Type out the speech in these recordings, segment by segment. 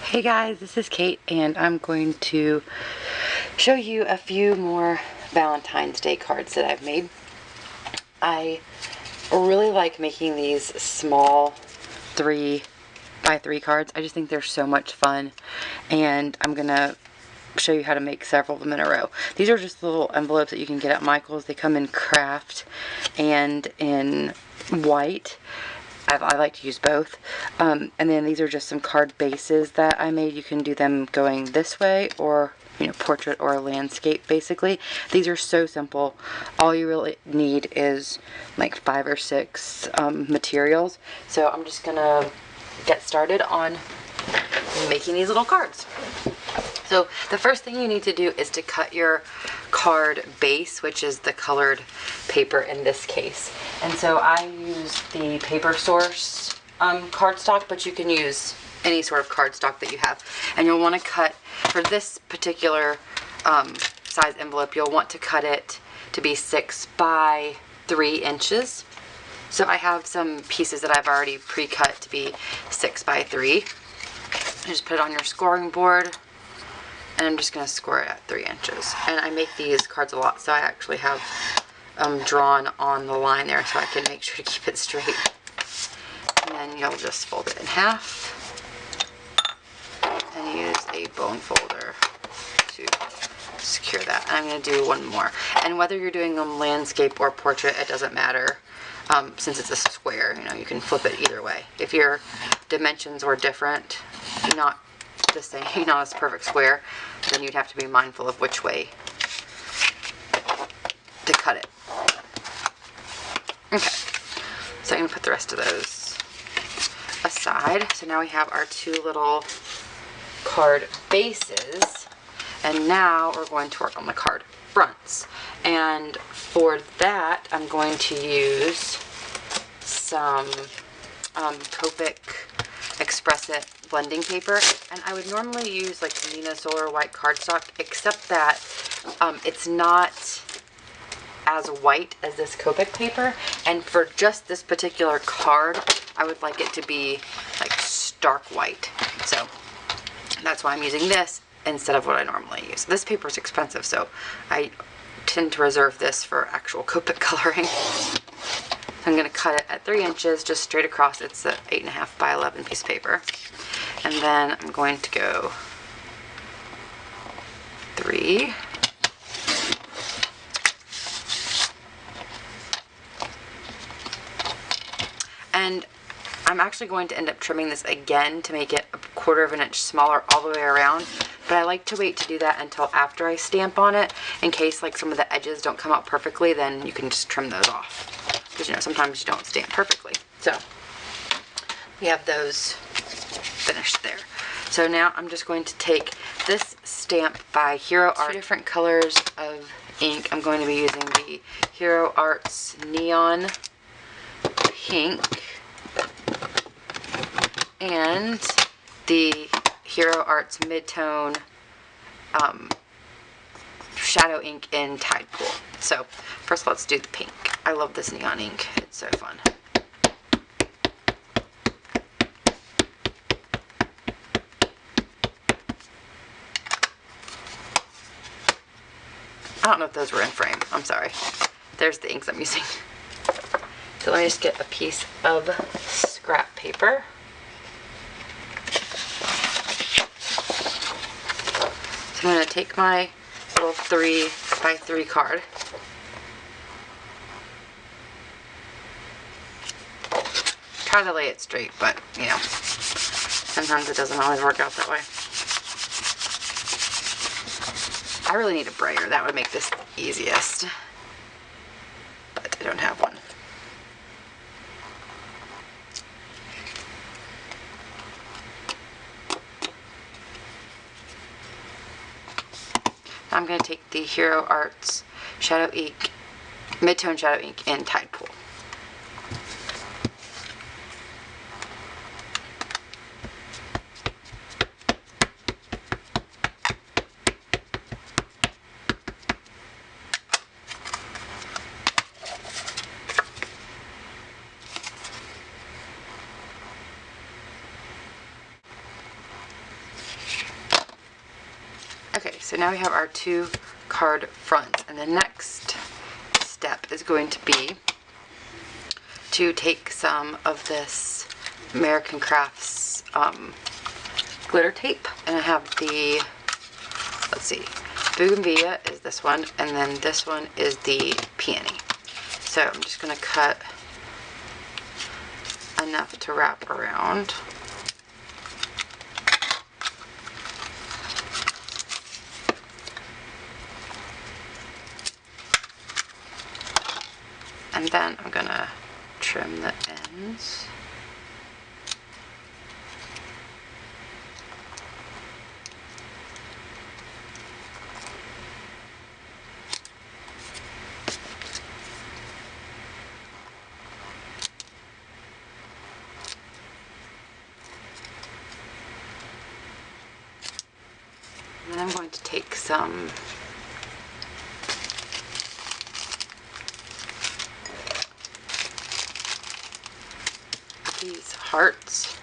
Hey guys, this is Kate and I'm going to show you a few more Valentine's Day cards that I've made. I really like making these small 3x3 cards. I just think they're so much fun, and I'm going to show you how to make several of them in a row. These are just little envelopes that you can get at Michael's. They come in craft and in white. I like to use both. And then these are just some card bases that I made. You can do them going this way, or portrait or landscape basically. These are so simple. All you really need is like 5 or 6 materials. So I'm just gonna get started on making these little cards. So the first thing you need to do is to cut your card base, which is the colored paper in this case. And so I use the Paper Source cardstock, but you can use any sort of cardstock that you have. And you'll want to cut, for this particular size envelope, you'll want to cut it to be 6 by 3 inches. So I have some pieces that I've already pre-cut to be 6 by 3. Just put it on your scoring board. And I'm just going to score it at 3 inches. And I make these cards a lot, so I actually have drawn on the line there so I can make sure to keep it straight. And then you'll just fold it in half and use a bone folder to secure that. And I'm going to do one more. And whether you're doing them landscape or portrait, it doesn't matter. Since it's a square, you can flip it either way. If your dimensions were different, not the same, not as perfect square, then you'd have to be mindful of which way to cut it. Okay, so I'm going to put the rest of those aside. So now we have our 2 little card bases, and now we're going to work on the card fronts. And for that, I'm going to use some Copic Express It blending paper, and I would normally use like Nina Solar white cardstock, except that it's not as white as this Copic paper, and for just this particular card I would like it to be like stark white, so that's why I'm using this instead of what I normally use. This paper is expensive, so I tend to reserve this for actual Copic coloring. I'm going to cut it at 3 inches, just straight across. It's an 8.5 by 11 piece of paper. And then I'm going to go 3. And I'm actually going to end up trimming this again to make it a 1/4 inch smaller all the way around. But I like to wait to do that until after I stamp on it, in case like some of the edges don't come out perfectly. Then you can just trim those off, because sometimes you don't stamp perfectly. So we have those finished there. So now I'm just going to take this stamp by Hero Art, 2 different colors of ink. I'm going to be using the Hero Arts Neon Pink and the Hero Arts Midtone Shadow Ink in Tide Pool. So first let's do the pink. I love this neon ink. It's so fun. I don't know if those were in frame. I'm sorry. There's the inks I'm using. So let me just get a piece of scrap paper. So I'm going to take my little 3 by 3 card. Try to lay it straight, but sometimes it doesn't always work out that way. I really need a brayer. That would make this the easiest, but I don't have one. I'm going to take the Hero Arts Shadow Ink, Midtone Shadow Ink in Tide Pool. so now we have our 2 card fronts, and the next step is going to be to take some of this American Crafts glitter tape, and I have the, let's see, Bougainvillea is this one, and then this one is the Peony. So I'm just going to cut enough to wrap around. And then I'm going to trim the ends. And then I'm going to take some these hearts.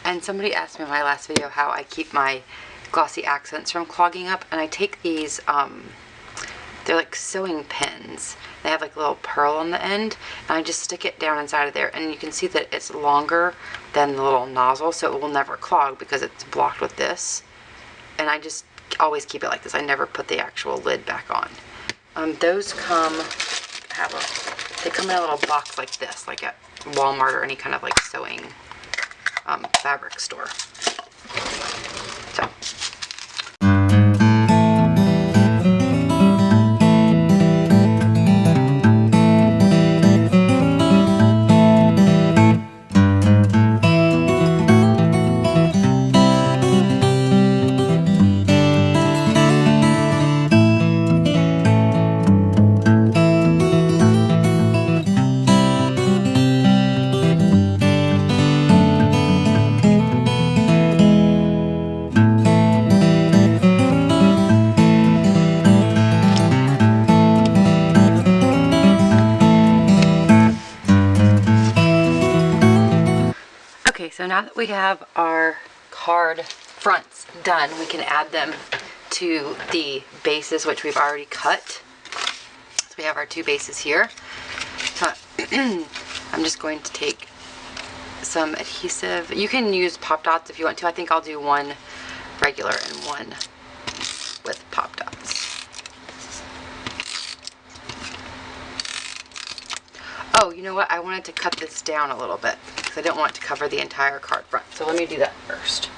And somebody asked me in my last video how I keep my glossy accents from clogging up, and I take these, they're like sewing pins. They have like a little pearl on the end, and I just stick it down inside of there, and you can see that it's longer than the little nozzle, so it will never clog because it's blocked with this. And I just always keep it like this. I never put the actual lid back on. Those come, they come in a little box like this, like at Walmart or any kind of like sewing fabric store. So. So now that we have our card fronts done, we can add them to the bases, which we've already cut. So we have our 2 bases here. So I'm just going to take some adhesive. You can use pop dots if you want to. I think I'll do one regular and one with pop dots. Oh, you know what? I wanted to cut this down a little bit because I didn't want it to cover the entire card front. So let me do that first.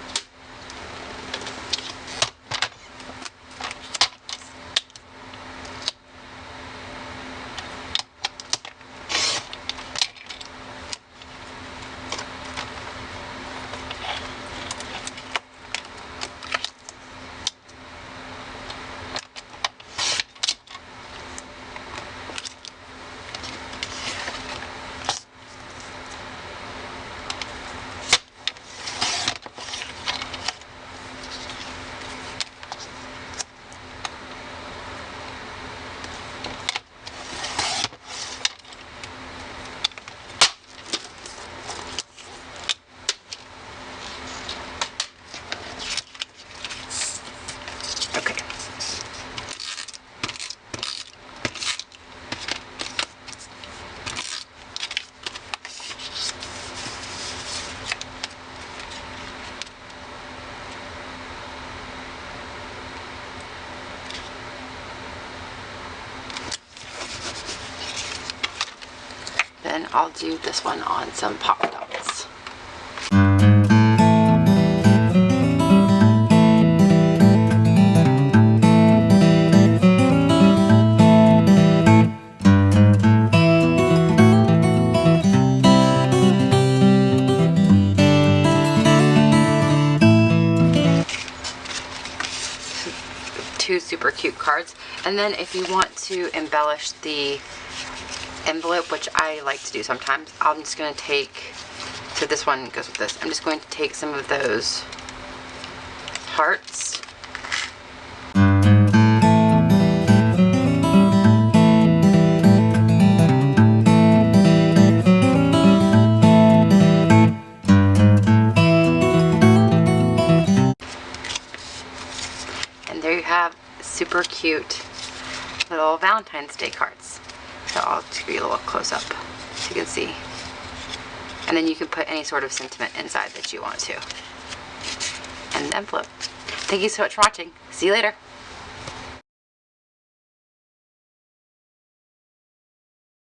Then I'll do this one on some pop dots. Two super cute cards. And then if you want to embellish the envelope, which I like to do sometimes, I'm just going to take, so this one goes with this, I'm just going to take some of those hearts . super cute little Valentine's Day cards. So I'll give you a little close up so you can see. And then you can put any sort of sentiment inside that you want to. And the envelope. Thank you so much for watching. See you later.